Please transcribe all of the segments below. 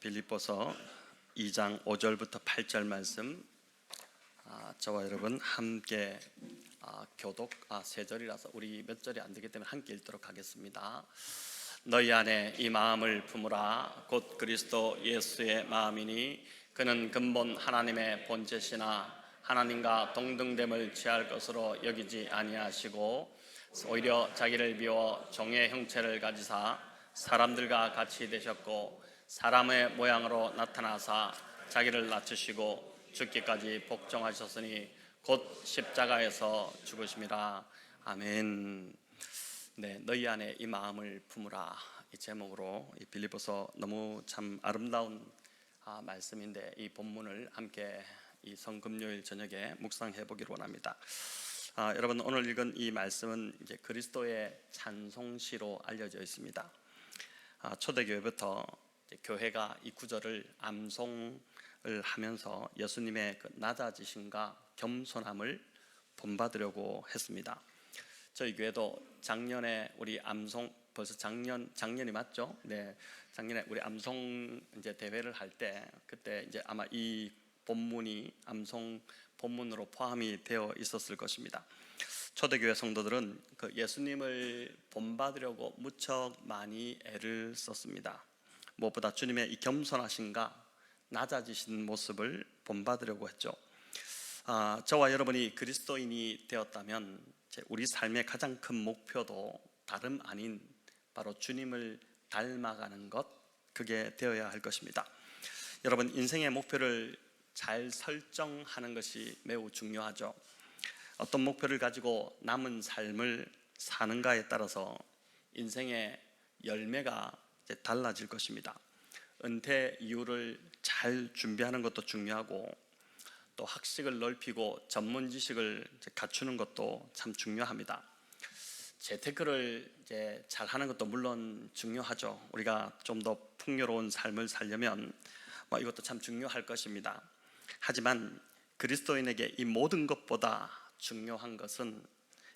빌립보서 2장 5절부터 8절 말씀, 저와 여러분 함께 교독 3절이라서 우리 몇 절이 안 되기 때문에 함께 읽도록 하겠습니다. 너희 안에 이 마음을 품으라. 곧 그리스도 예수의 마음이니 그는 근본 하나님의 본체시나 하나님과 동등됨을 취할 것으로 여기지 아니하시고 오히려 자기를 비워 종의 형체를 가지사 사람들과 같이 되셨고 사람의 모양으로 나타나사 자기를 낮추시고 죽기까지 복종하셨으니 곧 십자가에서 죽으심이라. 아멘. 네, 너희 안에 이 마음을 품으라, 이 제목으로 이 빌립보서 너무 참 아름다운 말씀인데, 이 본문을 함께 이 성금요일 저녁에 묵상해 보기를 원합니다. 여러분, 오늘 읽은 이 말씀은 이제 그리스도의 찬송시로 알려져 있습니다. 초대교회부터 교회가 이 구절을 암송을 하면서 예수님의 그 낮아지심과 겸손함을 본받으려고 했습니다. 저희 교회도 작년에 우리 암송, 벌써 작년이 맞죠? 네, 작년에 우리 암송 이제 대회를 할 때, 그때 이제 아마 이 본문이 암송 본문으로 포함이 되어 있었을 것입니다. 초대교회 성도들은 그 예수님을 본받으려고 무척 많이 애를 썼습니다. 무엇보다 주님의 이 겸손하신가 낮아지신 모습을 본받으려고 했죠. 저와 여러분이 그리스도인이 되었다면 우리 삶의 가장 큰 목표도 다름 아닌 바로 주님을 닮아가는 것, 그게 되어야 할 것입니다. 여러분, 인생의 목표를 잘 설정하는 것이 매우 중요하죠. 어떤 목표를 가지고 남은 삶을 사는가에 따라서 인생의 열매가 달라질 것입니다. 은퇴 이후를 잘 준비하는 것도 중요하고, 또 학식을 넓히고 전문 지식을 갖추는 것도 참 중요합니다. 재테크를 이제 잘 하는 것도 물론 중요하죠. 우리가 좀 더 풍요로운 삶을 살려면 이것도 참 중요할 것입니다. 하지만 그리스도인에게 이 모든 것보다 중요한 것은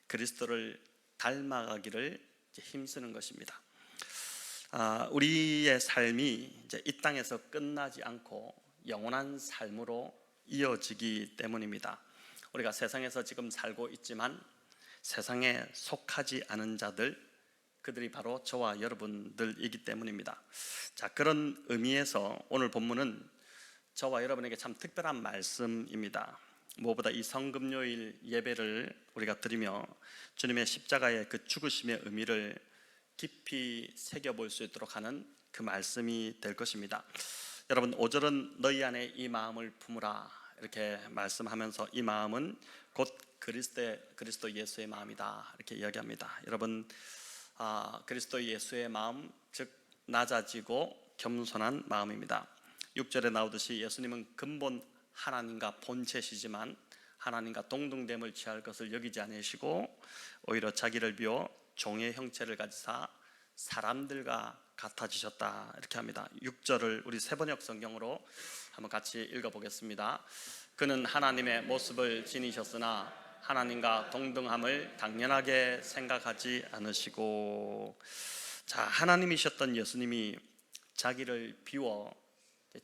그리스도를 닮아가기를 힘쓰는 것입니다. 우리의 삶이 이제 이 땅에서 끝나지 않고 영원한 삶으로 이어지기 때문입니다. 우리가 세상에서 지금 살고 있지만 세상에 속하지 않은 자들, 그들이 바로 저와 여러분들이기 때문입니다. 자, 그런 의미에서 오늘 본문은 저와 여러분에게 참 특별한 말씀입니다. 무엇보다 이 성금요일 예배를 우리가 드리며 주님의 십자가의 그 죽으심의 의미를 깊이 새겨볼 수 있도록 하는 그 말씀이 될 것입니다. 여러분, 5절은 너희 안에 이 마음을 품으라 이렇게 말씀하면서 이 마음은 곧 그리스도 예수의 마음이다 이렇게 이야기합니다. 여러분, 그리스도 예수의 마음, 즉 낮아지고 겸손한 마음입니다. 6절에 나오듯이 예수님은 근본 하나님과 본체시지만 하나님과 동등됨을 취할 것을 여기지 않으시고 오히려 자기를 비워 종의 형체를 가지사 사람들과 같아지셨다 이렇게 합니다. 6절을 우리 세번역 성경으로 한번 같이 읽어보겠습니다. 그는 하나님의 모습을 지니셨으나 하나님과 동등함을 당연하게 생각하지 않으시고, 자, 하나님이셨던 예수님이 자기를 비워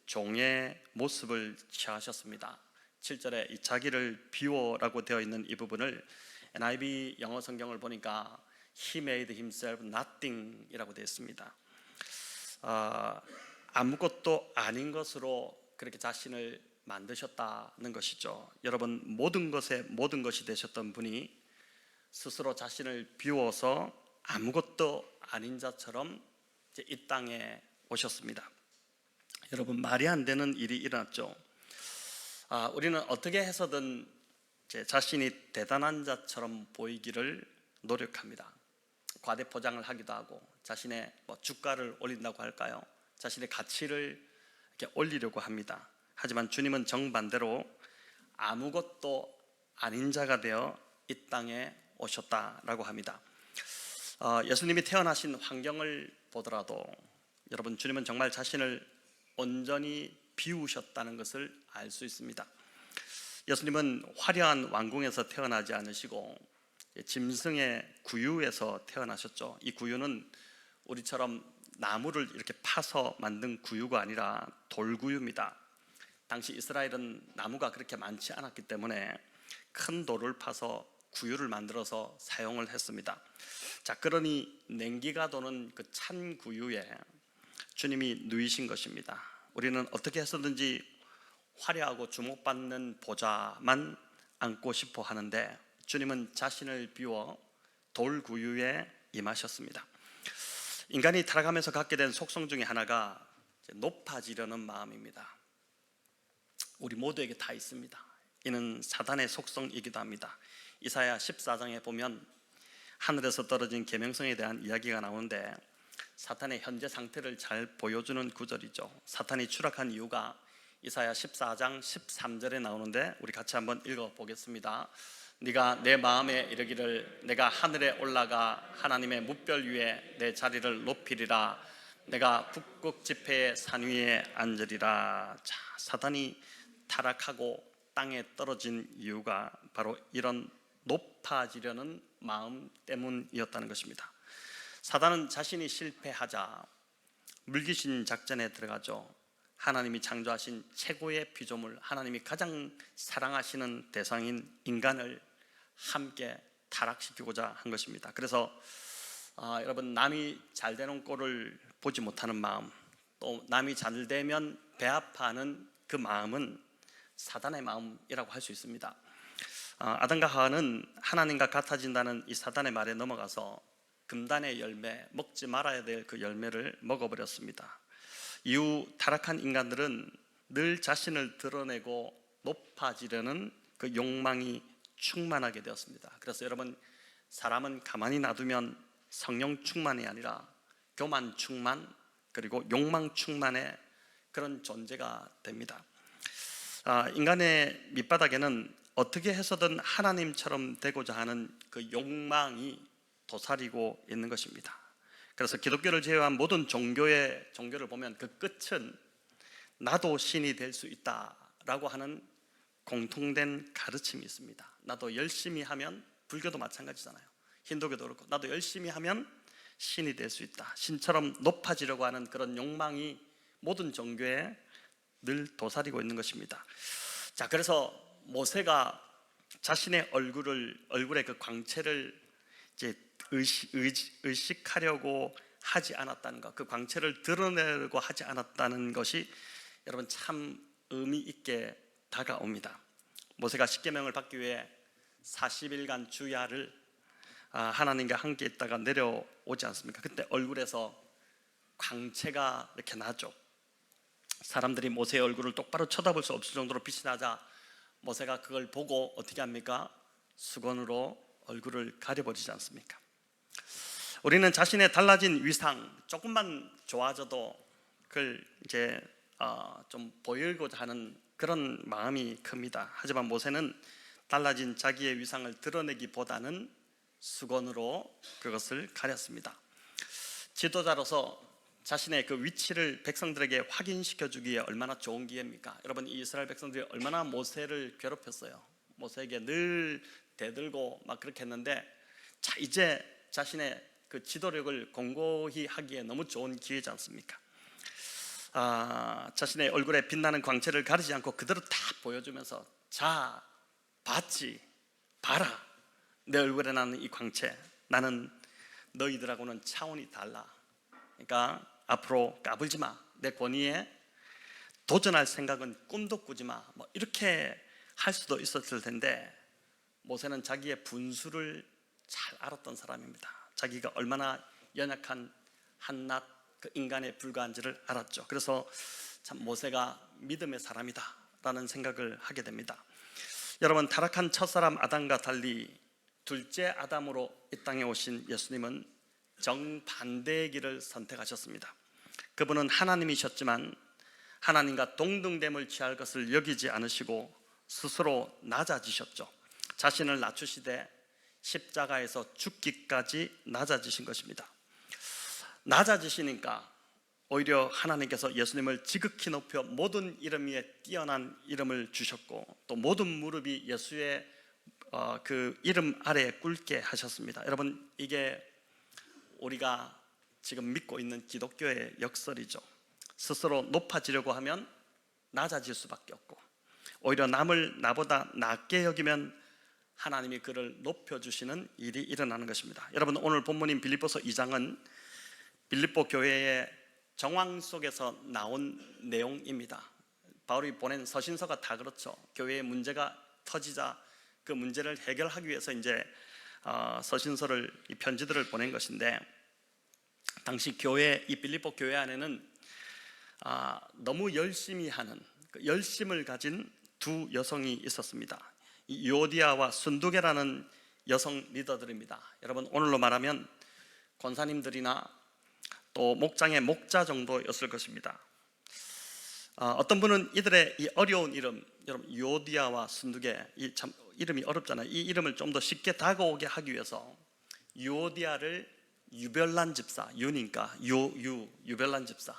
종의 모습을 취하셨습니다. 7절에 이 자기를 비워라고 되어 있는 이 부분을 NIV 영어 성경을 보니까 He made himself nothing 이라고 되어 있습니다. 아무것도 아닌 것으로 그렇게 자신을 만드셨다는 것이죠. 여러분, 모든 것에 모든 것이 되셨던 분이 스스로 자신을 비워서 아무것도 아닌 자처럼 이제 이 땅에 오셨습니다. 여러분, 말이 안 되는 일이 일어났죠. 우리는 어떻게 해서든 제 자신이 대단한 자처럼 보이기를 노력합니다. 과대 포장을 하기도 하고, 자신의 주가를 올린다고 할까요? 자신의 가치를 이렇게 올리려고 합니다. 하지만 주님은 정반대로 아무것도 아닌 자가 되어 이 땅에 오셨다라고 합니다. 예수님이 태어나신 환경을 보더라도 여러분, 주님은 정말 자신을 온전히 비우셨다는 것을 알 수 있습니다. 예수님은 화려한 왕궁에서 태어나지 않으시고 짐승의 구유에서 태어나셨죠. 이 구유는 우리처럼 나무를 이렇게 파서 만든 구유가 아니라 돌구유입니다. 당시 이스라엘은 나무가 그렇게 많지 않았기 때문에 큰 돌을 파서 구유를 만들어서 사용을 했습니다. 자, 그러니 냉기가 도는 그 찬 구유에 주님이 누이신 것입니다. 우리는 어떻게 해서든지 화려하고 주목받는 보좌만 안고 싶어 하는데 주님은 자신을 비워 돌구유에 임하셨습니다. 인간이 타락하면서 갖게 된 속성 중에 하나가 높아지려는 마음입니다. 우리 모두에게 다 있습니다. 이는 사단의 속성이기도 합니다. 이사야 14장에 보면 하늘에서 떨어진 계명성에 대한 이야기가 나오는데 사탄의 현재 상태를 잘 보여주는 구절이죠. 사탄이 추락한 이유가 이사야 14장 13절에 나오는데 우리 같이 한번 읽어보겠습니다. 네가 내 마음에 이르기를 내가 하늘에 올라가 하나님의 뭇별 위에 내 자리를 높이리라. 내가 북극 지폐의 산 위에 앉으리라. 자, 사탄이 타락하고 땅에 떨어진 이유가 바로 이런 높아지려는 마음 때문이었다는 것입니다. 사단은 자신이 실패하자 물귀신 작전에 들어가죠. 하나님이 창조하신 최고의 피조물, 하나님이 가장 사랑하시는 대상인 인간을 함께 타락시키고자 한 것입니다. 그래서 여러분, 남이 잘 되는 꼴을 보지 못하는 마음, 또 남이 잘 되면 배아파하는 그 마음은 사단의 마음이라고 할 수 있습니다. 아담과 하와는 하나님과 같아진다는 이 사단의 말에 넘어가서 금단의 열매, 먹지 말아야 될 그 열매를 먹어버렸습니다. 이후 타락한 인간들은 늘 자신을 드러내고 높아지려는 그 욕망이 충만하게 되었습니다. 그래서 여러분, 사람은 가만히 놔두면 성령 충만이 아니라 교만 충만, 그리고 욕망 충만의 그런 존재가 됩니다. 인간의 밑바닥에는 어떻게 해서든 하나님처럼 되고자 하는 그 욕망이 도사리고 있는 것입니다. 그래서 기독교를 제외한 모든 종교를 보면 그 끝은 나도 신이 될 수 있다라고 하는 공통된 가르침이 있습니다. 나도 열심히 하면, 불교도 마찬가지잖아요. 힌두교도 그렇고, 나도 열심히 하면 신이 될 수 있다. 신처럼 높아지려고 하는 그런 욕망이 모든 종교에 늘 도사리고 있는 것입니다. 자, 그래서 모세가 자신의 얼굴의 그 광채를 이제 의식하려고 하지 않았다는 것, 그 광채를 드러내려고 하지 않았다는 것이 여러분 참 의미 있게 다가옵니다. 모세가 십계명을 받기 위해 40일간 주야를 하나님과 함께 있다가 내려오지 않습니까? 그때 얼굴에서 광채가 이렇게 나죠. 사람들이 모세의 얼굴을 똑바로 쳐다볼 수 없을 정도로 빛이 나자 모세가 그걸 보고 어떻게 합니까? 수건으로 얼굴을 가려버리지 않습니까? 우리는 자신의 달라진 위상, 조금만 좋아져도 그걸 이제 좀 보이고자 하는 그런 마음이 큽니다. 하지만 모세는 달라진 자기의 위상을 드러내기보다는 수건으로 그것을 가렸습니다. 지도자로서 자신의 그 위치를 백성들에게 확인시켜 주기에 얼마나 좋은 기회입니까? 여러분, 이 이스라엘 백성들이 얼마나 모세를 괴롭혔어요. 모세에게 늘 대들고 막 그렇게 했는데, 자, 이제 자신의 그 지도력을 공고히 하기에 너무 좋은 기회지 않습니까? 자신의 얼굴에 빛나는 광채를 가리지 않고 그대로 다 보여주면서, 자, 봤지? 봐라, 내 얼굴에 나는 이 광채, 나는 너희들하고는 차원이 달라. 그러니까 앞으로 까불지 마, 내 권위에 도전할 생각은 꿈도 꾸지 마, 뭐 이렇게 할 수도 있었을 텐데, 모세는 자기의 분수를 잘 알았던 사람입니다. 자기가 얼마나 연약한 한낱 그 인간에 불과한지를 알았죠. 그래서 참 모세가 믿음의 사람이다 라는 생각을 하게 됩니다. 여러분, 타락한 첫사람 아담과 달리 둘째 아담으로 이 땅에 오신 예수님은 정반대의 길을 선택하셨습니다. 그분은 하나님이셨지만 하나님과 동등됨을 취할 것을 여기지 않으시고 스스로 낮아지셨죠. 자신을 낮추시되 십자가에서 죽기까지 낮아지신 것입니다. 낮아지시니까 오히려 하나님께서 예수님을 지극히 높여 모든 이름 위에 뛰어난 이름을 주셨고, 또 모든 무릎이 예수의 그 이름 아래에 꿇게 하셨습니다. 여러분, 이게 우리가 지금 믿고 있는 기독교의 역설이죠. 스스로 높아지려고 하면 낮아질 수밖에 없고, 오히려 남을 나보다 낮게 여기면 하나님이 그를 높여주시는 일이 일어나는 것입니다. 여러분, 오늘 본문인 빌립보서 2장은 빌립보 교회의 정황 속에서 나온 내용입니다. 바울이 보낸 서신서가 다 그렇죠. 교회의 문제가 터지자 그 문제를 해결하기 위해서 이제 서신서를, 이 편지들을 보낸 것인데, 당시 교회, 이 빌립보 교회 안에는 너무 열심히 하는, 그 열심을 가진 두 여성이 있었습니다. 이 요디아와 순두계라는 여성 리더들입니다. 여러분, 오늘로 말하면 권사님들이나 또 목장의 목자 정도였을 것입니다. 어떤 분은 이들의 이 어려운 이름, 여러분 요디아와 순두계, 이 참 이름이 어렵잖아요. 이 이름을 좀 더 쉽게 다가오게 하기 위해서 요디아를 유별난 집사, 유니까 유별난 집사,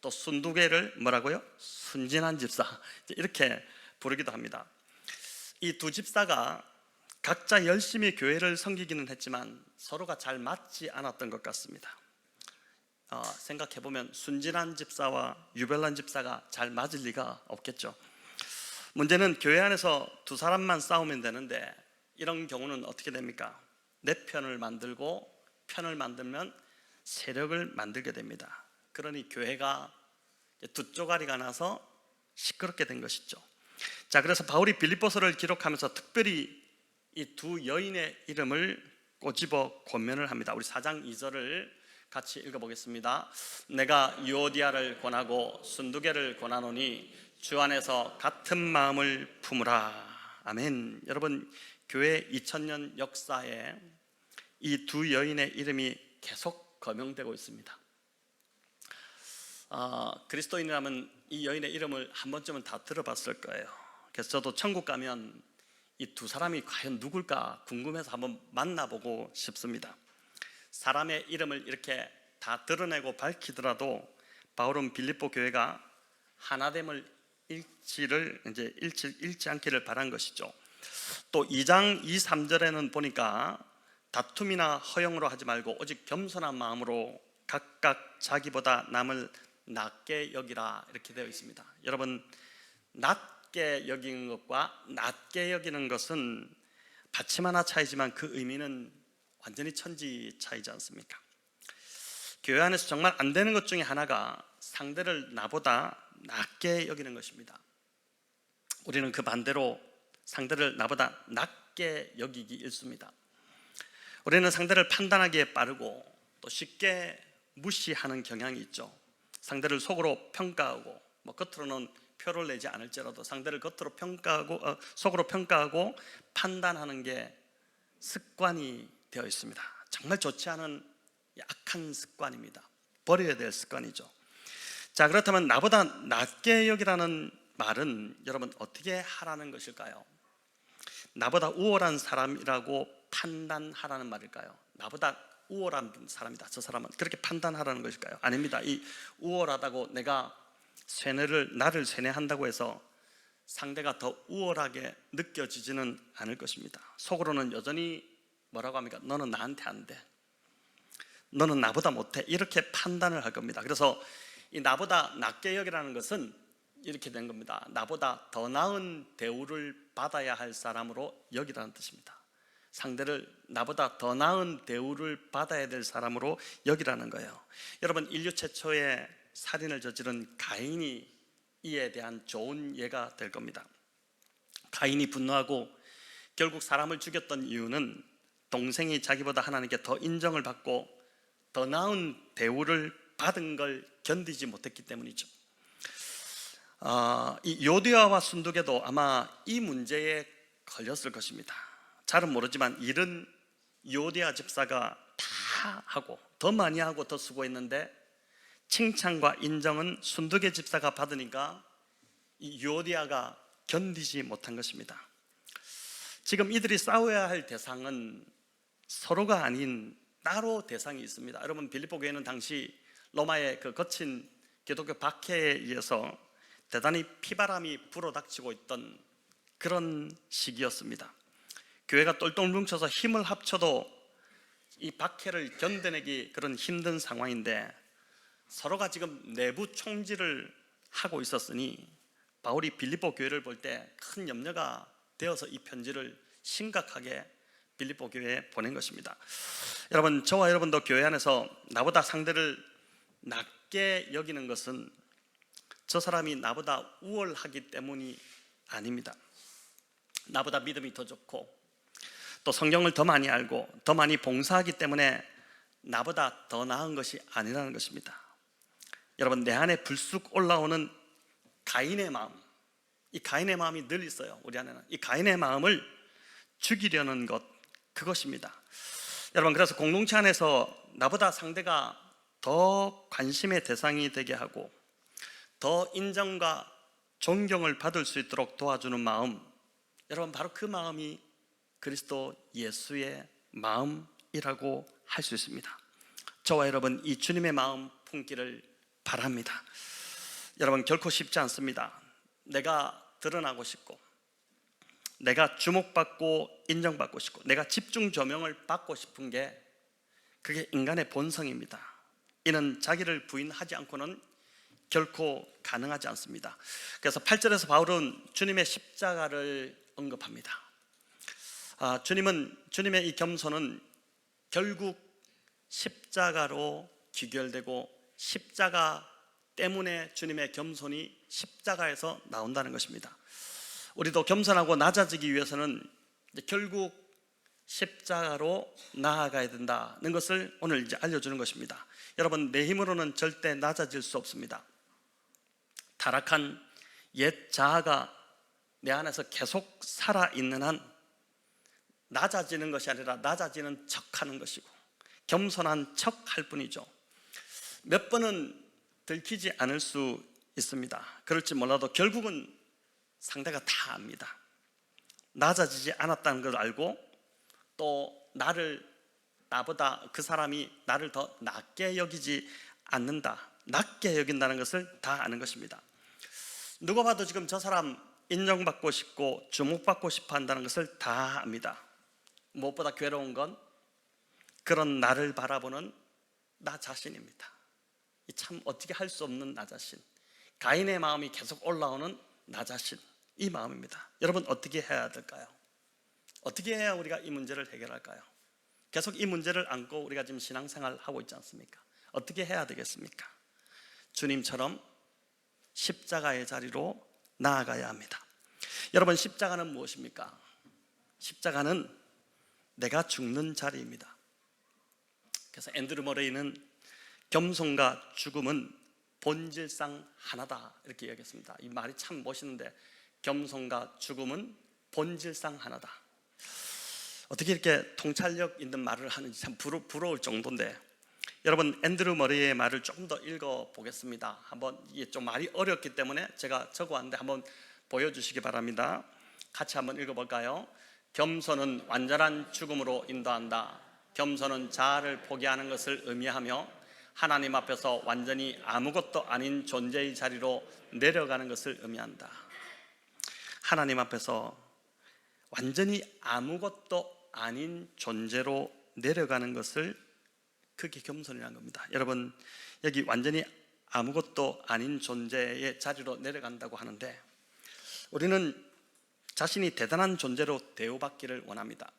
또 순두계를 뭐라고요? 순진한 집사, 이렇게 부르기도 합니다. 이 두 집사가 각자 열심히 교회를 섬기기는 했지만 서로가 잘 맞지 않았던 것 같습니다. 생각해보면 순진한 집사와 유별난 집사가 잘 맞을 리가 없겠죠. 문제는 교회 안에서 두 사람만 싸우면 되는데, 이런 경우는 어떻게 됩니까? 내 편을 만들고, 편을 만들면 세력을 만들게 됩니다. 그러니 교회가 두 쪼가리가 나서 시끄럽게 된 것이죠. 자, 그래서 바울이 빌립보서를 기록하면서 특별히 이 두 여인의 이름을 꼬집어 권면을 합니다. 우리 4장 2절을 같이 읽어보겠습니다. 내가 유오디아를 권하고 순두계를 권하노니 주 안에서 같은 마음을 품으라. 아멘. 여러분, 교회 2000년 역사에 이 두 여인의 이름이 계속 거명되고 있습니다. 그리스도인이라면 이 여인의 이름을 한 번쯤은 다 들어봤을 거예요. 그래서 저도 천국 가면 이 두 사람이 과연 누굴까 궁금해서 한번 만나보고 싶습니다. 사람의 이름을 이렇게 다 드러내고 밝히더라도 바울은 빌립보 교회가 하나됨을 잃지 않기를 바란 것이죠. 또 2장 2, 3절에는 보니까 다툼이나 허영으로 하지 말고 오직 겸손한 마음으로 각각 자기보다 남을 낮게 여기라, 이렇게 되어 있습니다. 여러분, 낮게 여기는 것과 낮게 여기는 것은 받침 하나 차이지만 그 의미는 완전히 천지 차이지 않습니까? 교회 안에서 정말 안 되는 것 중에 하나가 상대를 나보다 낮게 여기는 것입니다. 우리는 그 반대로 상대를 나보다 낮게 여기기 일쑤입니다. 우리는 상대를 판단하기에 빠르고 또 쉽게 무시하는 경향이 있죠. 상대를 속으로 평가하고, 겉으로는 표를 내지 않을지라도 상대를 겉으로 평가하고 속으로 평가하고 판단하는 게 습관이 되어 있습니다. 정말 좋지 않은 악한 습관입니다. 버려야 될 습관이죠. 자, 그렇다면 나보다 낮게 여기라는 말은 여러분 어떻게 하라는 것일까요? 나보다 우월한 사람이라고 판단하라는 말일까요? 나보다 우월한 사람이다, 저 사람은, 그렇게 판단하라는 것일까요? 아닙니다. 이 우월하다고 내가 나를 쇠뇌한다고 해서 상대가 더 우월하게 느껴지지는 않을 것입니다. 속으로는 여전히 뭐라고 합니까? 너는 나한테 안 돼, 너는 나보다 못해, 이렇게 판단을 할 겁니다. 그래서 이 나보다 낮게 여기라는 것은 이렇게 된 겁니다. 나보다 더 나은 대우를 받아야 할 사람으로 여기라는 뜻입니다. 상대를 나보다 더 나은 대우를 받아야 될 사람으로 여기라는 거예요. 여러분, 인류 최초의 살인을 저지른 가인이 이에 대한 좋은 예가 될 겁니다. 가인이 분노하고 결국 사람을 죽였던 이유는 동생이 자기보다 하나님께 더 인정을 받고 더 나은 대우를 받은 걸 견디지 못했기 때문이죠. 이 요디아와 순두계도 아마 이 문제에 걸렸을 것입니다. 잘은 모르지만 일은 요디아 집사가 다 하고 더 많이 하고 더 수고했는데 칭찬과 인정은 순두계 집사가 받으니까 이 요디아가 견디지 못한 것입니다. 지금 이들이 싸워야 할 대상은 서로가 아닌 따로 대상이 있습니다. 여러분, 빌립보 교회는 당시 로마의 그 거친 기독교 박해에 의해서 대단히 피바람이 불어닥치고 있던 그런 시기였습니다. 교회가 똘똘 뭉쳐서 힘을 합쳐도 이 박해를 견뎌내기 그런 힘든 상황인데 서로가 지금 내부 총질을 하고 있었으니 바울이 빌립보 교회를 볼 때 큰 염려가 되어서 이 편지를 심각하게 빌립보 교회에 보낸 것입니다. 여러분, 저와 여러분도 교회 안에서 나보다 상대를 낮게 여기는 것은 저 사람이 나보다 우월하기 때문이 아닙니다. 나보다 믿음이 더 좋고 또 성경을 더 많이 알고 더 많이 봉사하기 때문에 나보다 더 나은 것이 아니라는 것입니다. 여러분, 내 안에 불쑥 올라오는 가인의 마음, 이 가인의 마음이 늘 있어요. 우리 안에는 이 가인의 마음을 죽이려는 것, 그것입니다. 여러분, 그래서 공동체 안에서 나보다 상대가 더 관심의 대상이 되게 하고 더 인정과 존경을 받을 수 있도록 도와주는 마음, 여러분, 바로 그 마음이 그리스도 예수의 마음이라고 할 수 있습니다. 저와 여러분, 이 주님의 마음 품기를 바랍니다. 여러분, 결코 쉽지 않습니다. 내가 드러나고 싶고 내가 주목받고 인정받고 싶고 내가 집중 조명을 받고 싶은 게 그게 인간의 본성입니다. 이는 자기를 부인하지 않고는 결코 가능하지 않습니다. 그래서 8절에서 바울은 주님의 십자가를 언급합니다. 주님의 이 겸손은 결국 십자가로 귀결되고 십자가 때문에 주님의 겸손이 십자가에서 나온다는 것입니다. 우리도 겸손하고 낮아지기 위해서는 결국 십자가로 나아가야 된다는 것을 오늘 이제 알려주는 것입니다. 여러분, 내 힘으로는 절대 낮아질 수 없습니다. 타락한 옛 자아가 내 안에서 계속 살아있는 한 낮아지는 것이 아니라 낮아지는 척하는 것이고 겸손한 척할 뿐이죠. 몇 번은 들키지 않을 수 있습니다. 그럴지 몰라도 결국은 상대가 다 압니다. 낮아지지 않았다는 걸 알고 또 나보다 그 사람이 나를 더 낮게 여기지 않는다, 낮게 여긴다는 것을 다 아는 것입니다. 누가 봐도 지금 저 사람 인정받고 싶고 주목받고 싶어 한다는 것을 다 압니다. 무엇보다 괴로운 건 그런 나를 바라보는 나 자신입니다. 참 어떻게 할 수 없는 나 자신, 가인의 마음이 계속 올라오는 나 자신, 이 마음입니다. 여러분, 어떻게 해야 될까요? 어떻게 해야 우리가 이 문제를 해결할까요? 계속 이 문제를 안고 우리가 지금 신앙생활 하고 있지 않습니까? 어떻게 해야 되겠습니까? 주님처럼 십자가의 자리로 나아가야 합니다. 여러분, 십자가는 무엇입니까? 십자가는 내가 죽는 자리입니다. 그래서 앤드류 머레이는 겸손과 죽음은 본질상 하나다, 이렇게 이야기했습니다. 이 말이 참 멋있는데, 겸손과 죽음은 본질상 하나다. 어떻게 이렇게 통찰력 있는 말을 하는지 참 부러울 정도인데, 여러분, 앤드류 머레이의 말을 조금 더 읽어보겠습니다. 한번, 이게 좀 말이 어렵기 때문에 제가 적어왔는데 한번 보여주시기 바랍니다. 같이 한번 읽어볼까요? 겸손은 완전한 죽음으로 인도한다. 겸손은 자아를 포기하는 것을 의미하며 하나님 앞에서 완전히 아무것도 아닌 존재의 자리로 내려가는 것을 의미한다. 하나님 앞에서 완전히 아무것도 아닌 존재로 내려가는 것을, 그게 겸손이라는 겁니다. 여러분, 여기 완전히 아무것도 아닌 존재의 자리로 내려간다고 하는데, 우리는 자신이 대단한 존재로 대우받기를 원합니다.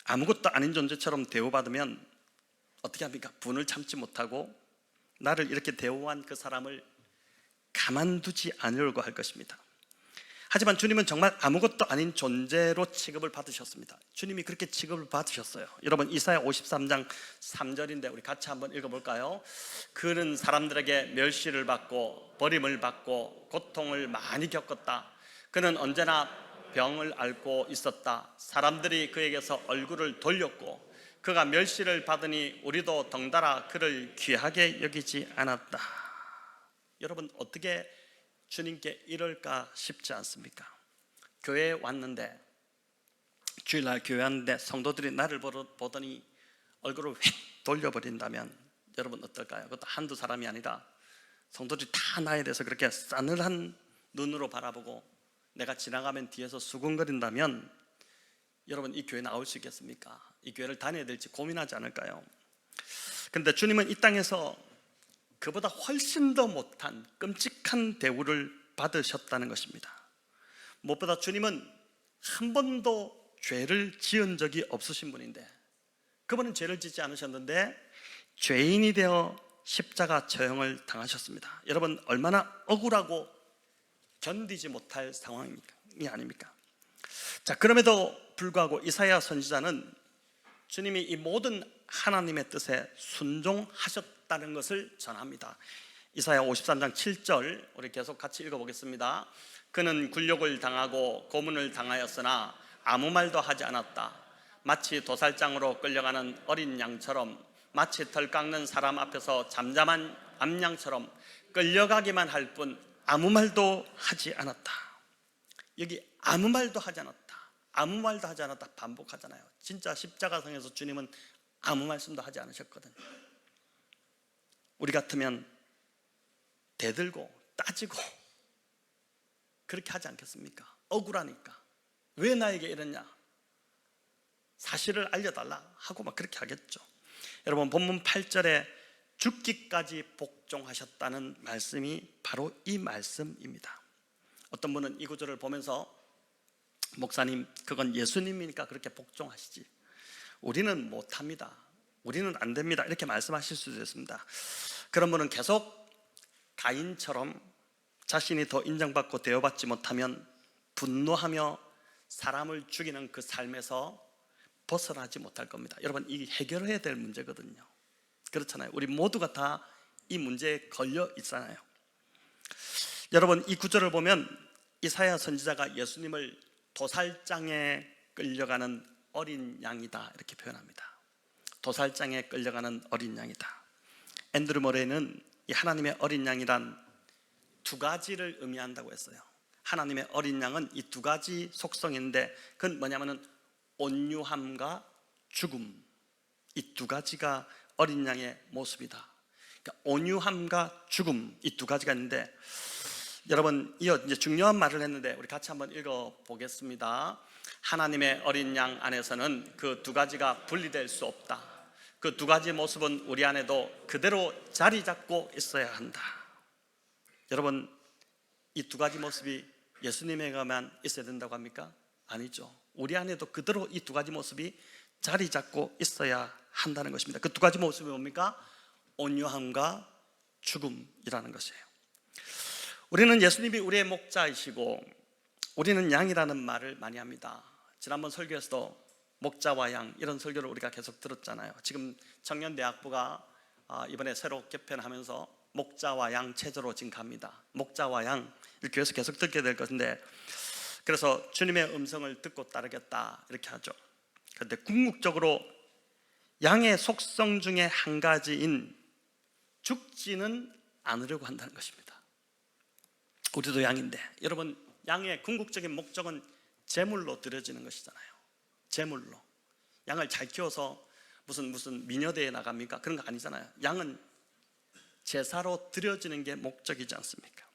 아무것도 아닌 존재처럼 대우받으면 어떻게 합니까? 분을 참지 못하고 나를 이렇게 대우한 그 사람을 가만두지 않으려고 할 것입니다. 하지만 주님은 정말 아무것도 아닌 존재로 취급을 받으셨습니다. 주님이 그렇게 취급을 받으셨어요. 여러분, 이사야 53장 3절인데 우리 같이 한번 읽어볼까요? 그는 사람들에게 멸시를 받고 버림을 받고 고통을 많이 겪었다. 그는 언제나 병을 앓고 있었다. 사람들이 그에게서 얼굴을 돌렸고 그가 멸시를 받으니 우리도 덩달아 그를 귀하게 여기지 않았다. 여러분, 어떻게 주님께 이럴까 싶지 않습니까? 교회에 왔는데, 주일날 교회 왔는데 성도들이 나를 보더니 얼굴을 휙 돌려버린다면 여러분 어떨까요? 그것도 한두 사람이 아니라 성도들이 다 나에 대해서 그렇게 싸늘한 눈으로 바라보고 내가 지나가면 뒤에서 수군거린다면 여러분, 이 교회 나올 수 있겠습니까? 이 교회를 다녀야 될지 고민하지 않을까요? 그런데 주님은 이 땅에서 그보다 훨씬 더 못한 끔찍한 대우를 받으셨다는 것입니다. 무엇보다 주님은 한 번도 죄를 지은 적이 없으신 분인데, 그분은 죄를 짓지 않으셨는데 죄인이 되어 십자가 처형을 당하셨습니다. 여러분, 얼마나 억울하고 견디지 못할 상황이 아닙니까? 자, 그럼에도 불구하고 이사야 선지자는 주님이 이 모든 하나님의 뜻에 순종하셨다는 것을 전합니다. 이사야 53장 7절 우리 계속 같이 읽어보겠습니다. 그는 굴욕을 당하고 고문을 당하였으나 아무 말도 하지 않았다. 마치 도살장으로 끌려가는 어린 양처럼, 마치 털 깎는 사람 앞에서 잠잠한 암양처럼 끌려가기만 할 뿐 아무 말도 하지 않았다. 여기 아무 말도 하지 않았다, 아무 말도 하지 않았다 반복하잖아요. 진짜 십자가상에서 주님은 아무 말씀도 하지 않으셨거든요. 우리 같으면 대들고 따지고 그렇게 하지 않겠습니까? 억울하니까. 왜 나에게 이러냐, 사실을 알려달라 하고 막 그렇게 하겠죠. 여러분, 본문 8절에 죽기까지 복종하셨다는 말씀이 바로 이 말씀입니다. 어떤 분은 이 구절을 보면서 목사님, 그건 예수님이니까 그렇게 복종하시지, 우리는 못합니다, 우리는 안 됩니다, 이렇게 말씀하실 수도 있습니다. 그런 분은 계속 가인처럼 자신이 더 인정받고 대우받지 못하면 분노하며 사람을 죽이는 그 삶에서 벗어나지 못할 겁니다. 여러분, 이 해결해야 될 문제거든요. 그렇잖아요. 우리 모두가 다 이 문제에 걸려 있잖아요. 여러분, 이 구절을 보면 이사야 선지자가 예수님을 도살장에 끌려가는 어린 양이다 이렇게 표현합니다. 도살장에 끌려가는 어린 양이다. 앤드류 모레이는 이 하나님의 어린 양이란 두 가지를 의미한다고 했어요. 하나님의 어린 양은 이 두 가지 속성인데, 그건 뭐냐면은 온유함과 죽음, 이 두 가지가 어린 양의 모습이다. 그러니까 온유함과 죽음, 이 두 가지가 있는데, 여러분, 이어 이제 중요한 말을 했는데 우리 같이 한번 읽어보겠습니다. 하나님의 어린 양 안에서는 그 두 가지가 분리될 수 없다. 그 두 가지 모습은 우리 안에도 그대로 자리 잡고 있어야 한다. 여러분, 이 두 가지 모습이 예수님에게만 있어야 된다고 합니까? 아니죠. 우리 안에도 그대로 이 두 가지 모습이 자리 잡고 있어야 한다는 것입니다. 그 두 가지 모습이 뭡니까? 온유함과 죽음이라는 것이에요. 우리는 예수님이 우리의 목자이시고 우리는 양이라는 말을 많이 합니다. 지난번 설교에서도 목자와 양, 이런 설교를 우리가 계속 들었잖아요. 지금 청년대학부가 이번에 새로 개편하면서 목자와 양 체제로 지금 갑니다. 목자와 양, 이렇게 해서 계속 듣게 될 것인데, 그래서 주님의 음성을 듣고 따르겠다 이렇게 하죠. 그런데 궁극적으로 양의 속성 중에 한 가지인 죽지는 않으려고 한다는 것입니다. 우리도 양인데, 여러분, 양의 궁극적인 목적은 제물로 드려지는 것이잖아요. 제물로. 양을 잘 키워서 무슨 미녀대에 나갑니까? 그런 거 아니잖아요. 양은 제사로 드려지는 게 목적이지 않습니까?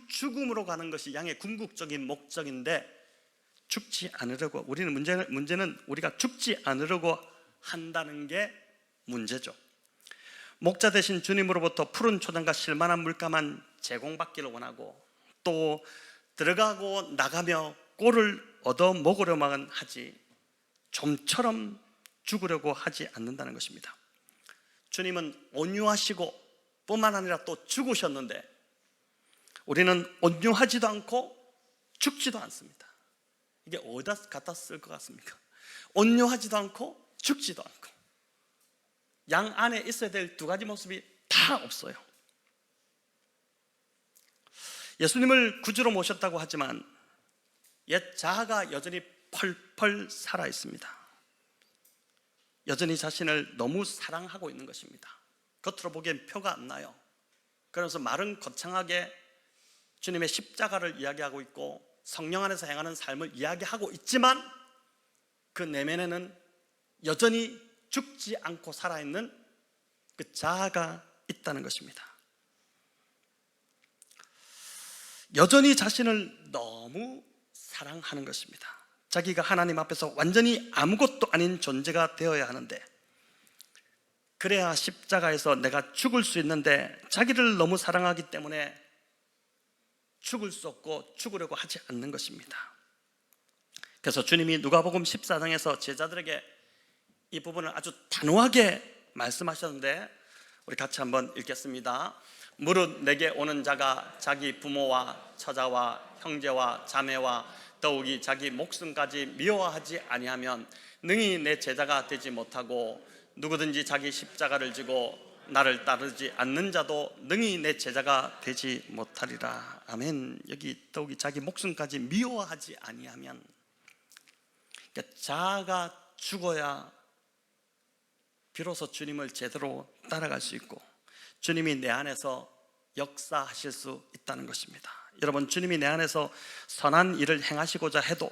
죽음으로 가는 것이 양의 궁극적인 목적인데 죽지 않으려고, 우리는 문제는 우리가 죽지 않으려고 한다는 게 문제죠. 목자 대신 주님으로부터 푸른 초장과 실만한 물감만 제공받기를 원하고, 또 들어가고 나가며 꼴을 얻어 먹으려만 하지 좀처럼 죽으려고 하지 않는다는 것입니다. 주님은 온유하시고 뿐만 아니라 또 죽으셨는데, 우리는 온유하지도 않고 죽지도 않습니다. 이게 어디다 갖다 쓸 것 같습니까? 온유하지도 않고 죽지도 않고, 양 안에 있어야 될 두 가지 모습이 다 없어요. 예수님을 구주로 모셨다고 하지만 옛 자아가 여전히 펄펄 살아 있습니다. 여전히 자신을 너무 사랑하고 있는 것입니다. 겉으로 보기엔 표가 안 나요. 그래서 말은 거창하게 주님의 십자가를 이야기하고 있고 성령 안에서 행하는 삶을 이야기하고 있지만, 그 내면에는 여전히 죽지 않고 살아있는 그 자아가 있다는 것입니다. 여전히 자신을 너무 사랑하는 것입니다. 자기가 하나님 앞에서 완전히 아무것도 아닌 존재가 되어야 하는데, 그래야 십자가에서 내가 죽을 수 있는데 자기를 너무 사랑하기 때문에 죽을 수 없고 죽으려고 하지 않는 것입니다. 그래서 주님이 누가복음 14장에서 제자들에게 이 부분을 아주 단호하게 말씀하셨는데, 우리 같이 한번 읽겠습니다. 무릇 내게 오는 자가 자기 부모와 처자와 형제와 자매와 더욱이 자기 목숨까지 미워하지 아니하면 능히 내 제자가 되지 못하고, 누구든지 자기 십자가를 지고 나를 따르지 않는 자도 능히 내 제자가 되지 못하리라. 아멘. 여기 더욱이 자기 목숨까지 미워하지 아니하면, 그러니까 자아가 죽어야 비로소 주님을 제대로 따라갈 수 있고 주님이 내 안에서 역사하실 수 있다는 것입니다. 여러분, 주님이 내 안에서 선한 일을 행하시고자 해도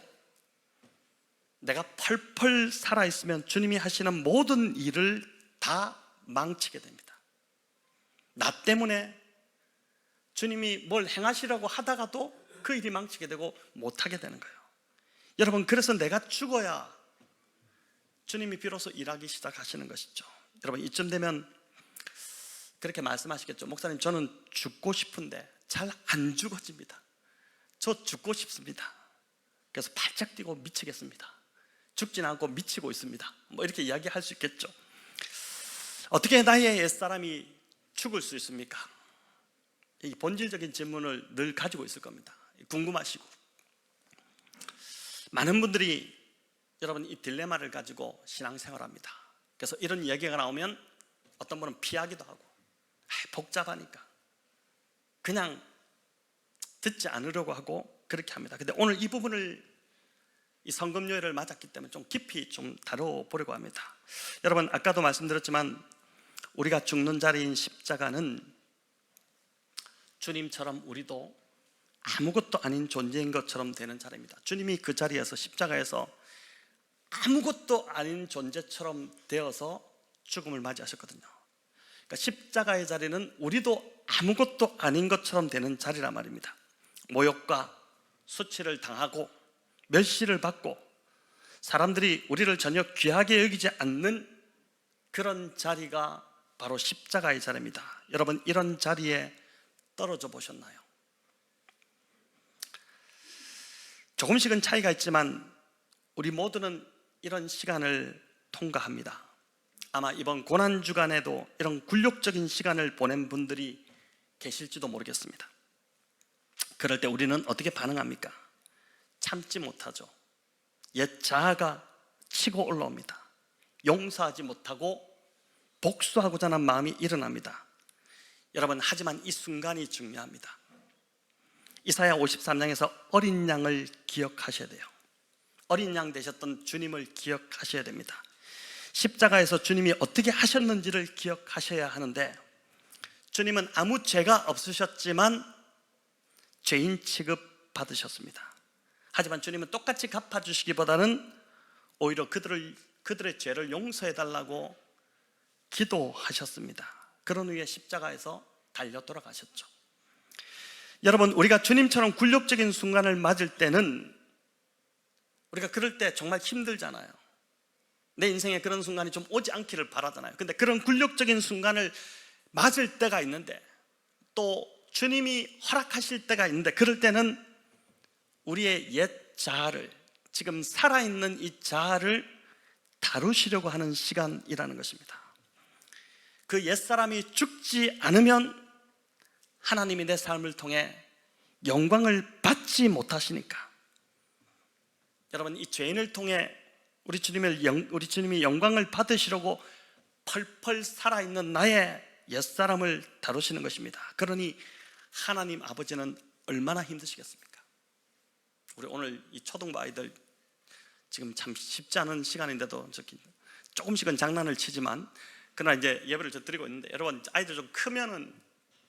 내가 펄펄 살아있으면 주님이 하시는 모든 일을 다 망치게 됩니다. 나 때문에 주님이 뭘 행하시려고 하다가도 그 일이 망치게 되고 못하게 되는 거예요. 여러분, 그래서 내가 죽어야 주님이 비로소 일하기 시작하시는 것이죠. 여러분, 이쯤 되면 그렇게 말씀하시겠죠. 목사님, 저는 죽고 싶은데 잘 안 죽어집니다. 저 죽고 싶습니다. 그래서 발작 뛰고 미치겠습니다. 죽진 않고 미치고 있습니다. 뭐 이렇게 이야기할 수 있겠죠. 어떻게 나의 옛사람이 죽을 수 있습니까? 이 본질적인 질문을 늘 가지고 있을 겁니다. 궁금하시고. 많은 분들이 여러분 이 딜레마를 가지고 신앙생활합니다. 그래서 이런 이야기가 나오면 어떤 분은 피하기도 하고, 복잡하니까 그냥 듣지 않으려고 하고 그렇게 합니다. 근데 오늘 이 부분을, 이 성금요일을 맞았기 때문에 좀 깊이 좀 다뤄보려고 합니다. 여러분, 아까도 말씀드렸지만 우리가 죽는 자리인 십자가는 주님처럼 우리도 아무것도 아닌 존재인 것처럼 되는 자리입니다. 주님이 그 자리에서, 십자가에서 아무것도 아닌 존재처럼 되어서 죽음을 맞이하셨거든요. 그러니까 십자가의 자리는 우리도 아무것도 아닌 것처럼 되는 자리란 말입니다. 모욕과 수치를 당하고 멸시를 받고 사람들이 우리를 전혀 귀하게 여기지 않는 그런 자리가 바로 십자가의 자리입니다. 여러분, 이런 자리에 떨어져 보셨나요? 조금씩은 차이가 있지만 우리 모두는 이런 시간을 통과합니다. 아마 이번 고난주간에도 이런 굴욕적인 시간을 보낸 분들이 계실지도 모르겠습니다. 그럴 때 우리는 어떻게 반응합니까? 참지 못하죠. 옛 자아가 치고 올라옵니다. 용서하지 못하고 복수하고자 하는 마음이 일어납니다. 여러분, 하지만 이 순간이 중요합니다. 이사야 53장에서 어린 양을 기억하셔야 돼요. 어린 양 되셨던 주님을 기억하셔야 됩니다. 십자가에서 주님이 어떻게 하셨는지를 기억하셔야 하는데, 주님은 아무 죄가 없으셨지만 죄인 취급 받으셨습니다. 하지만 주님은 똑같이 갚아주시기보다는 오히려 그들의 죄를 용서해달라고 기도하셨습니다. 그런 후에 십자가에서 달려 돌아가셨죠. 여러분, 우리가 주님처럼 굴욕적인 순간을 맞을 때는, 우리가 그럴 때 정말 힘들잖아요. 내 인생에 그런 순간이 좀 오지 않기를 바라잖아요. 근데 그런 굴욕적인 순간을 맞을 때가 있는데, 또 주님이 허락하실 때가 있는데, 그럴 때는 우리의 옛 자아를, 지금 살아있는 이 자아를 다루시려고 하는 시간이라는 것입니다. 그 옛사람이 죽지 않으면 하나님이 내 삶을 통해 영광을 받지 못하시니까, 여러분, 이 죄인을 통해 우리 주님이 영광을 받으시려고 펄펄 살아있는 나의 옛사람을 다루시는 것입니다. 그러니 하나님 아버지는 얼마나 힘드시겠습니까? 우리 오늘 이 초등부 아이들 지금 참 쉽지 않은 시간인데도 조금씩은 장난을 치지만, 그러나 이제 예배를 드리고 있는데, 여러분, 아이들 좀 크면은,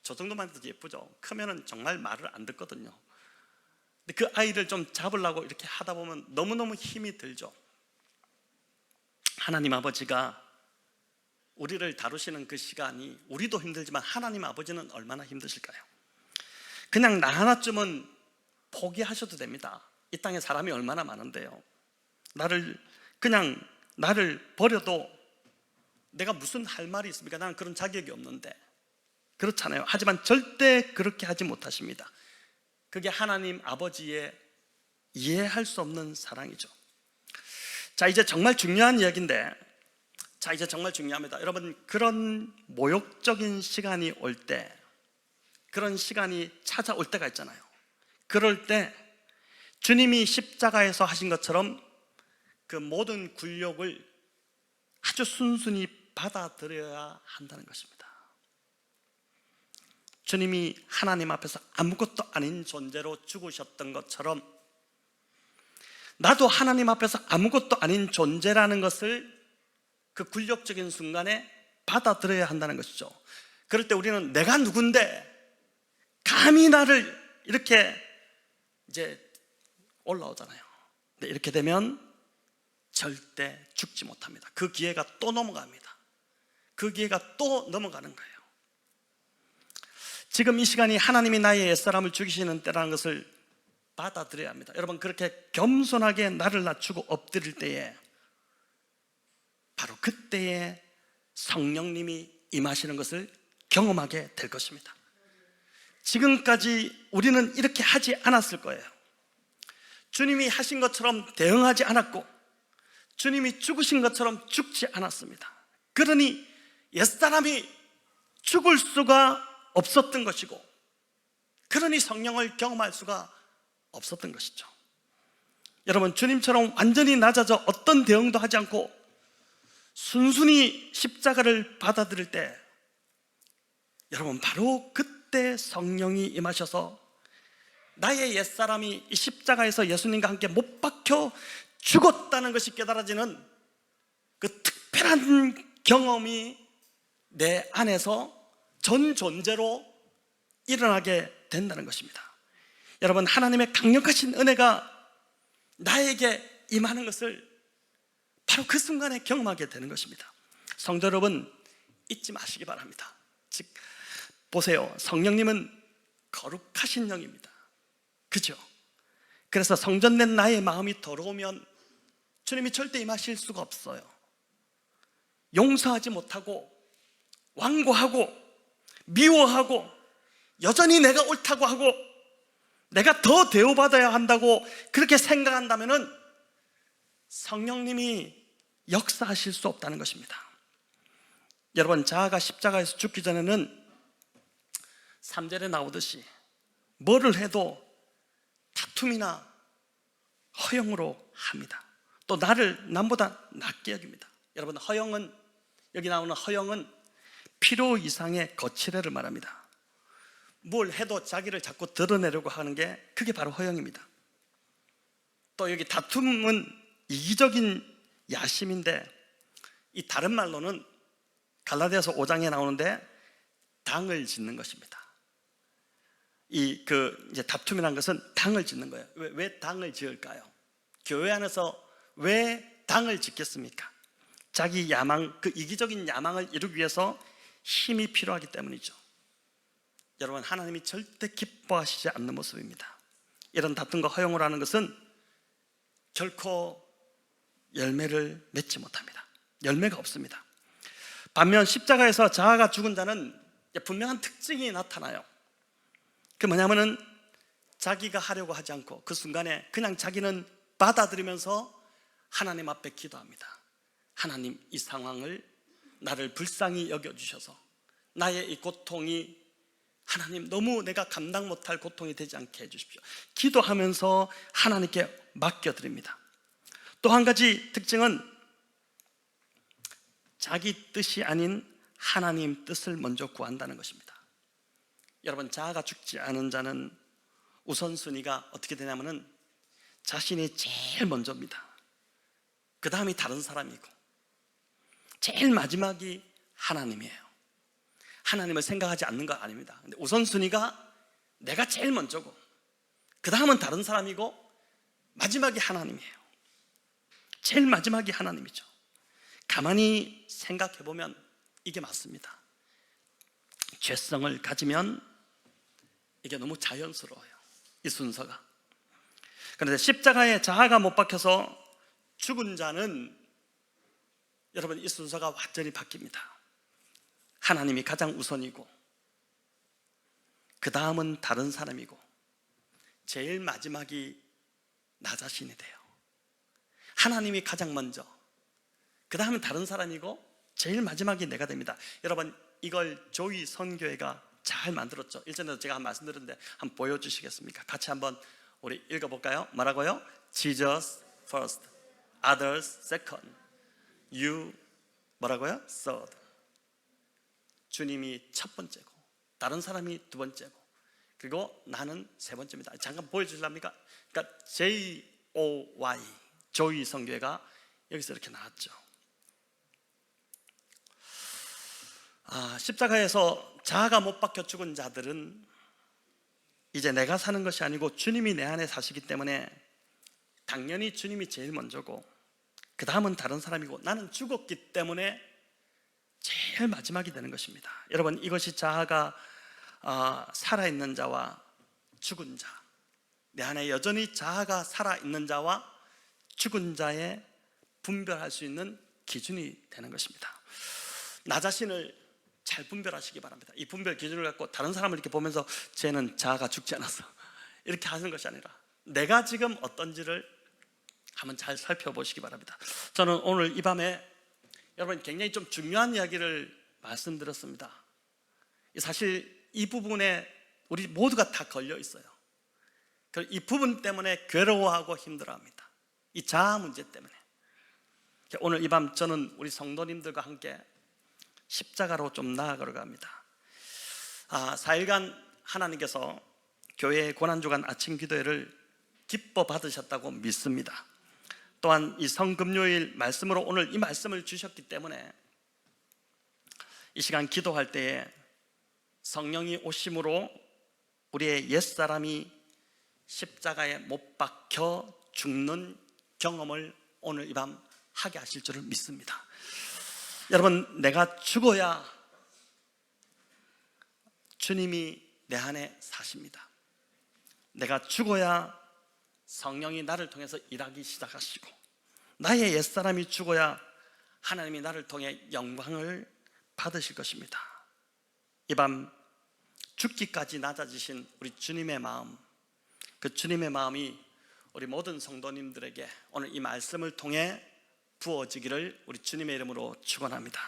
저 정도만 해도 예쁘죠? 크면은 정말 말을 안 듣거든요. 근데 그 아이를 좀 잡으려고 이렇게 하다 보면 너무너무 힘이 들죠. 하나님 아버지가 우리를 다루시는 그 시간이 우리도 힘들지만 하나님 아버지는 얼마나 힘드실까요? 그냥 나 하나쯤은 포기하셔도 됩니다. 이 땅에 사람이 얼마나 많은데요. 그냥 나를 버려도 내가 무슨 할 말이 있습니까? 나는 그런 자격이 없는데. 그렇잖아요. 하지만 절대 그렇게 하지 못하십니다. 그게 하나님 아버지의 이해할 수 없는 사랑이죠. 자, 이제 정말 중요한 이야기인데, 자, 이제 정말 중요합니다. 여러분, 그런 모욕적인 시간이 올 때, 그런 시간이 찾아올 때가 있잖아요. 그럴 때 주님이 십자가에서 하신 것처럼 그 모든 굴욕을 아주 순순히 받아들여야 한다는 것입니다. 주님이 하나님 앞에서 아무것도 아닌 존재로 죽으셨던 것처럼 나도 하나님 앞에서 아무것도 아닌 존재라는 것을 그 굴욕적인 순간에 받아들여야 한다는 것이죠. 그럴 때 우리는 내가 누군데 감히 나를 이렇게 이제 올라오잖아요. 근데 이렇게 되면 절대 죽지 못합니다. 그 기회가 또 넘어갑니다. 그 기회가 또 넘어가는 거예요. 지금 이 시간이 하나님이 나의 옛사람을 죽이시는 때라는 것을 받아들여야 합니다. 여러분, 그렇게 겸손하게 나를 낮추고 엎드릴 때에 바로 그때에 성령님이 임하시는 것을 경험하게 될 것입니다. 지금까지 우리는 이렇게 하지 않았을 거예요. 주님이 하신 것처럼 대응하지 않았고 주님이 죽으신 것처럼 죽지 않았습니다. 그러니 옛사람이 죽을 수가 없었던 것이고, 그러니 성령을 경험할 수가 없었던 것이죠. 여러분, 주님처럼 완전히 낮아져 어떤 대응도 하지 않고 순순히 십자가를 받아들일 때, 여러분, 바로 그때 성령이 임하셔서 나의 옛사람이 이 십자가에서 예수님과 함께 못 박혀 죽었다는 것이 깨달아지는 그 특별한 경험이 내 안에서 전 존재로 일어나게 된다는 것입니다. 여러분, 하나님의 강력하신 은혜가 나에게 임하는 것을 바로 그 순간에 경험하게 되는 것입니다. 성도 여러분, 잊지 마시기 바랍니다. 즉, 보세요, 성령님은 거룩하신 영입니다. 그죠? 그래서 성전된 나의 마음이 더러우면 주님이 절대 임하실 수가 없어요. 용서하지 못하고 완고하고 미워하고 여전히 내가 옳다고 하고 내가 더 대우받아야 한다고 그렇게 생각한다면 성령님이 역사하실 수 없다는 것입니다. 여러분, 자아가 십자가에서 죽기 전에는 3절에 나오듯이 뭐를 해도 다툼이나 허영으로 합니다. 또 남보다 낮게 여깁니다. 여러분, 허영은, 여기 나오는 허영은 필요 이상의 거칠애를 말합니다. 뭘 해도 자기를 자꾸 드러내려고 하는 게 그게 바로 허영입니다. 또 여기 다툼은 이기적인 야심인데, 이 다른 말로는 갈라디아서 5장에 나오는데 당을 짓는 것입니다. 이제 다툼이라는 것은 당을 짓는 거예요. 왜 당을 지을까요? 교회 안에서 왜 당을 짓겠습니까? 자기 야망, 그 이기적인 야망을 이루기 위해서 힘이 필요하기 때문이죠. 여러분, 하나님이 절대 기뻐하시지 않는 모습입니다. 이런 다툼과 허용을 하는 것은 결코 열매를 맺지 못합니다. 열매가 없습니다. 반면 십자가에서 자아가 죽은 자는 분명한 특징이 나타나요. 그 뭐냐면은 자기가 하려고 하지 않고 그 순간에 그냥 자기는 받아들이면서 하나님 앞에 기도합니다. 하나님, 이 상황을 나를 불쌍히 여겨주셔서 나의 이 고통이 하나님 너무 내가 감당 못할 고통이 되지 않게 해주십시오. 기도하면서 하나님께 맡겨드립니다. 또 한 가지 특징은 자기 뜻이 아닌 하나님 뜻을 먼저 구한다는 것입니다. 여러분, 자아가 죽지 않은 자는 우선순위가 어떻게 되냐면은 자신이 제일 먼저입니다. 그 다음이 다른 사람이고 제일 마지막이 하나님이에요. 하나님을 생각하지 않는 거 아닙니다. 근데 우선순위가 내가 제일 먼저고 그 다음은 다른 사람이고 마지막이 하나님이에요. 제일 마지막이 하나님이죠. 가만히 생각해보면 이게 맞습니다. 죄성을 가지면 이게 너무 자연스러워요, 이 순서가. 그런데 십자가에 자아가 못 박혀서 죽은 자는 여러분 이 순서가 완전히 바뀝니다. 하나님이 가장 우선이고 그 다음은 다른 사람이고 제일 마지막이 나 자신이 돼요. 하나님이 가장 먼저, 그 다음은 다른 사람이고 제일 마지막이 내가 됩니다. 여러분 이걸 조이 선교회가 잘 만들었죠. 일전에도 제가 말씀드렸는데 한번 보여주시겠습니까? 같이 한번 우리 읽어볼까요? 뭐라고요? Jesus first, others second, you 뭐라고요? third. 주님이 첫 번째고 다른 사람이 두 번째고 그리고 나는 세 번째입니다. 잠깐 보여주실랍니까? 그러니까 JOY 조이 선교회가 여기서 이렇게 나왔죠. 십자가에서 자아가 못 박혀 죽은 자들은 이제 내가 사는 것이 아니고 주님이 내 안에 사시기 때문에 당연히 주님이 제일 먼저고 그 다음은 다른 사람이고 나는 죽었기 때문에 제일 마지막이 되는 것입니다. 여러분 이것이 자아가 살아있는 자와 죽은 자, 내 안에 여전히 자아가 살아있는 자와 죽은 자의 분별할 수 있는 기준이 되는 것입니다. 나 자신을 잘 분별하시기 바랍니다. 이 분별 기준을 갖고 다른 사람을 이렇게 보면서 쟤는 자아가 죽지 않았어 이렇게 하는 것이 아니라 내가 지금 어떤지를 한번 잘 살펴보시기 바랍니다. 저는 오늘 이 밤에 여러분 굉장히 좀 중요한 이야기를 말씀드렸습니다. 사실 이 부분에 우리 모두가 다 걸려 있어요. 이 부분 때문에 괴로워하고 힘들어합니다. 이 자아 문제 때문에. 오늘 이 밤 저는 우리 성도님들과 함께 십자가로 좀 나아가려 합니다. 4일간 하나님께서 교회의 고난주간 아침 기도회를 기뻐 받으셨다고 믿습니다. 또한 이 성금요일 말씀으로 오늘 이 말씀을 주셨기 때문에 이 시간 기도할 때에 성령이 오심으로 우리의 옛사람이 십자가에 못 박혀 죽는 경험을 오늘 이 밤 하게 하실 줄을 믿습니다. 여러분 내가 죽어야 주님이 내 안에 사십니다. 내가 죽어야 성령이 나를 통해서 일하기 시작하시고 나의 옛사람이 죽어야 하나님이 나를 통해 영광을 받으실 것입니다. 이 밤 죽기까지 낮아지신 우리 주님의 마음, 그 주님의 마음이 우리 모든 성도님들에게 오늘 이 말씀을 통해 부어지기를 우리 주님의 이름으로 축원합니다.